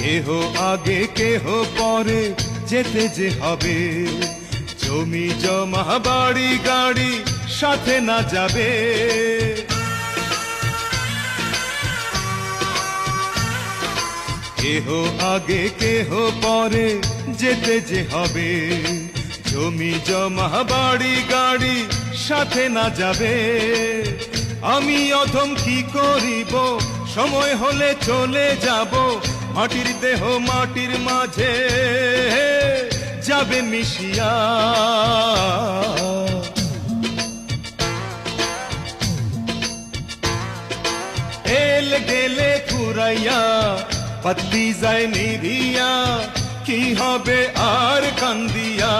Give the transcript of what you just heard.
কেহ আগে কেহ পরে যেতে যে হবে, জমি জমা বাড়ি গাড়ি সাথে না যাবে। কেহ আগে কেহ পরে যেতে যে হবে, জমি জমা বাড়ি গাড়ি সাথে না যাবে। আমি অধম কি করিব, সময় হলে চলে যাব, মাটির দেহ মাটির মাঝে যাবে মিশিয়া। এল গেলে ফুরাইয়া পাতলি যায় নিভিয়া, কি হবে আর কান্দিয়া।